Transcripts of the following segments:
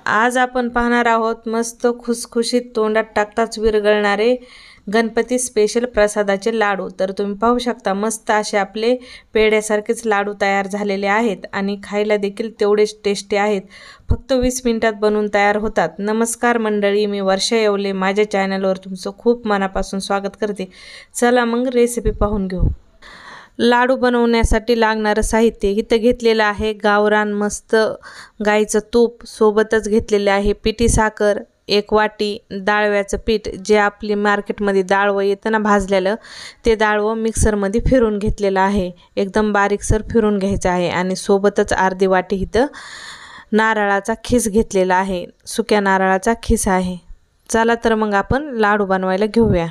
आज आपण पाहणार आहोत मस्त खुसखुशीत तोंडात टाकताच विरघळणारे गणपती स्पेशल प्रसादाचे लाडू। तर तुम्ही पाहू शकता मस्त असे आपले पेढ्यासारखेच लाडू तयार झालेले आहेत आणि खायला देखील तेवढेच टेस्टी आहेत। फक्त 20 मिनिटात बनवून तयार होतात। नमस्कार मंडळी, मी वर्षा येवले माझ्या चॅनलवर तुमचं खूप मनापासून स्वागत करते। चला मग रेसिपी पाहून घेऊ। लाडू बनवण्यासाठी लागणारे साहित्य इथे घेतलेलं आहे गावरान मस्त गाईचं तूप, सोबतच घेतलेले आहे पिठी साखर, 1 वाटी डाळव्याचं पीठ जे आपले मार्केटमध्ये डाळवं येतं ना भाजलेलं, ते डाळवं मिक्सरमध्ये फिरून घेतलेलं आहे, एकदम बारीकसर फिरून घ्यायचं आहे। आणि सोबतच अर्धी वाटी इथं नारळाचा खीस घेतलेला आहे, सुक्या नारळाचा खीस आहे। चला तर मग आपण लाडू बनवायला घेऊया।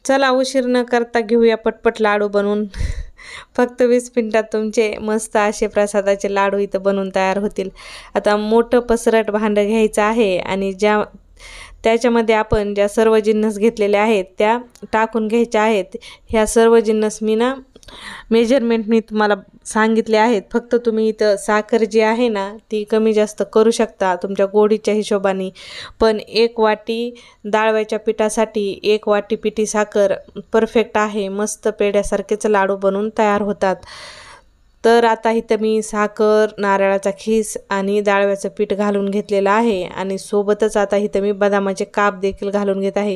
चला उशीर न करता घेऊया पटपट लाडू बनवून। फक्त 20 मिनिटात तुमचे मस्त असे प्रसादाचे लाडू इथं बनवून तयार होतील। आता मोठं पसरट भांडं घ्यायचं आहे आणि त्याच्यामध्ये आपण ज्या सर्व जिन्नस घेतलेले आहेत त्या टाकून घ्यायच्या आहेत। ह्या सर्व जिन्नस मी ना मेजरमेंट मी तुम्हाला सांगितले आहेत, फक्त तुम्ही इथं साखर जी आहे ना ती कमी जास्त करू शकता तुमच्या गोडीच्या हिशोबाने। पण 1 वाटी डाळव्याच्या पिठासाठी 1 वाटी पिठी साखर परफेक्ट आहे, मस्त पेढ्यासारखेच लाडू बनवून तयार होतात। तर आता इथं मी साखर, नारळाचा खीस आणि डाळव्याचं पीठ घालून घेतलेलं आहे आणि सोबतच आता इथं मी बदामाचे काप देखील घालून घेत आहे।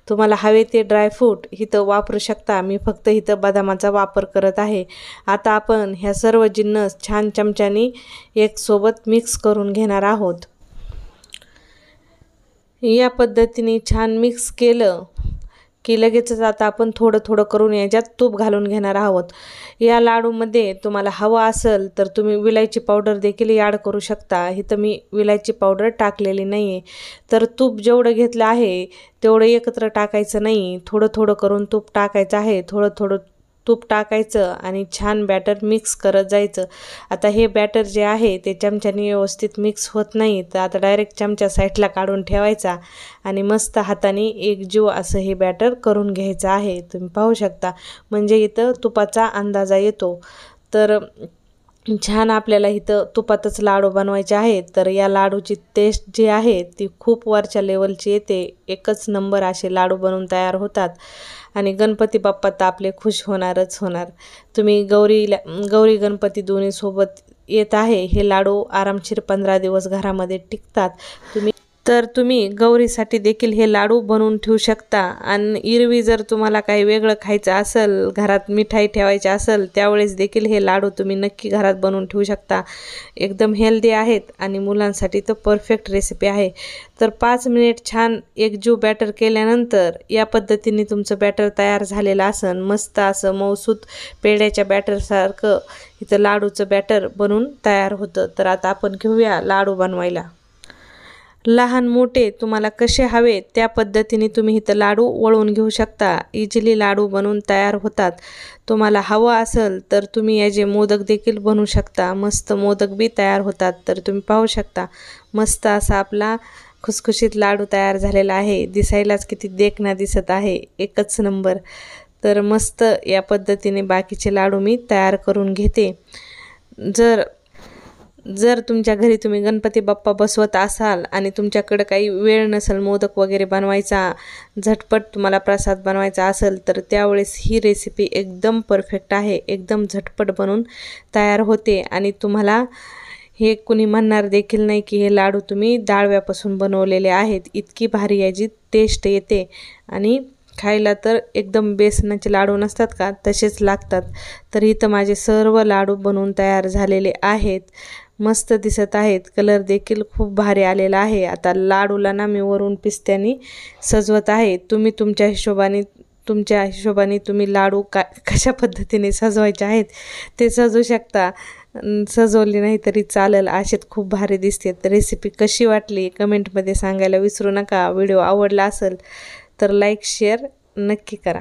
तुम्हाला हवे ते ड्रायफ्रूट इथं वापरू शकता, मी फक्त इथं बदामाचा वापर करत आहे। आता आपण ह्या सर्व जिन्नस छान चमच्याने एक सोबत मिक्स करून घेणार आहोत। या पद्धतीने छान मिक्स केलं की लगेचच आता आपण थोडं थोडं करून याच्यात तूप घालून घेणार आहोत। या लाडूमध्ये तुम्हाला हवं असेल तर तुम्ही विलायची पावडर देखील ॲड करू शकता, इथं मी विलायची पावडर टाकलेली नाही आहे। तर तूप जेवढं घेतलं आहे तेवढं एकत्र टाकायचं नाही, थोडं थोडं करून तूप टाकायचं आहे, थोडं थोडं तूप टाकायचं आणि छान बॅटर मिक्स करत जायचं। आता हे बॅटर जे आहे ते चमच्याने व्यवस्थित मिक्स होत नाही, तर आता डायरेक्ट चमचा साईडला काढून ठेवायचा आणि मस्त हाताने एकजीव असं हे बॅटर करून घ्यायचं आहे। तुम्ही पाहू शकता म्हणजे इथं तुपाचा अंदाजा येतो। तर छान आपल्याला इथं तुपातच लाडू बनवायचे आहेत। तर या लाडूची टेस्ट जी आहे ती खूप वरच्या लेवलची येते, एकच नंबर असे लाडू बनवून तयार होतात आणि गणपती बाप्पा तर आपले खुश होणारच होणार। तुम्ही गौरी गणपती दोन्ही सोबत येत आहे, हे लाडू आरामशीर 15 दिवस घरामध्ये टिकतात। तुम्ही गौरीसाठी देखील हे लाडू बनवून ठेवू शकता। आणि एरवी जर तुम्हाला काही वेगळं खायचं असेल, घरात मिठाई ठेवायची असेल, त्यावेळेस देखील हे लाडू तुम्ही नक्की घरात बनवून ठेवू शकता। एकदम हेल्दी आहेत आणि मुलांसाठी तर परफेक्ट रेसिपी आहे। तर 5 मिनिट छान एकजीव बॅटर केल्यानंतर या पद्धतीने तुमचं बॅटर तयार झालेलं असेल, मस्त असं मऊसूत पेढ्याच्या बॅटरसारखं इथं लाडूचं बॅटर बनवून तयार होतं। तर आता आपण घेऊया लाडू बनवायला। लहान मोठे तुम्हाला कसे हवे त्या पद्धतीने तुम्ही इथं लाडू वळवून घेऊ शकता, इझिली लाडू बनवून तयार होतात। तुम्हाला हवं असेल तर तुम्ही याचे मोदक देखील बनवू शकता, मस्त मोदक बी तयार होतात। तर तुम्ही पाहू शकता मस्त असा आपला खुसखुशीत लाडू तयार झालेला आहे, दिसायलाच किती देखणा दिसत आहे, एकच नंबर। तर मस्त या पद्धतीने बाकीचे लाडू मी तयार करून घेते। जर तुमच्या घरी तुम्ही गणपती बाप्पा बसवत असाल आणि तुमच्याकडे काही वेळ नसेल मोदक वगैरे बनवायचा, झटपट तुम्हाला प्रसाद बनवायचा असेल, तर त्यावेळेस ही रेसिपी एकदम परफेक्ट आहे, एकदम झटपट बनवून तयार होते। आणि तुम्हाला हे कुणी म्हणणार देखील नाही की हे लाडू तुम्ही डाळव्यापासून बनवलेले आहेत, इतकी भारी याची टेस्ट येते आणि खायला तर एकदम बेसनाचे लाडू नसतात का तसेच लागतात। तर इथं माझे सर्व लाडू बनवून तयार झालेले आहेत, मस्त दिसत आहेत, कलर देखील खूप भारी आलेला आहे। आता लाडूला ना मी वरून पिस्त्याने सजवत आहे। तुम्ही तुमच्या हिशोबाने तुम्ही लाडू कशा पद्धतीने सजवायचे आहेत ते सजवू शकता, सजवली नाही तरी चालेल, असेच खूप भारी दिसते। तर रेसिपी कशी वाटली कमेंटमध्ये सांगायला विसरू नका। व्हिडिओ आवडला असेल तर लाईक शेअर नक्की करा।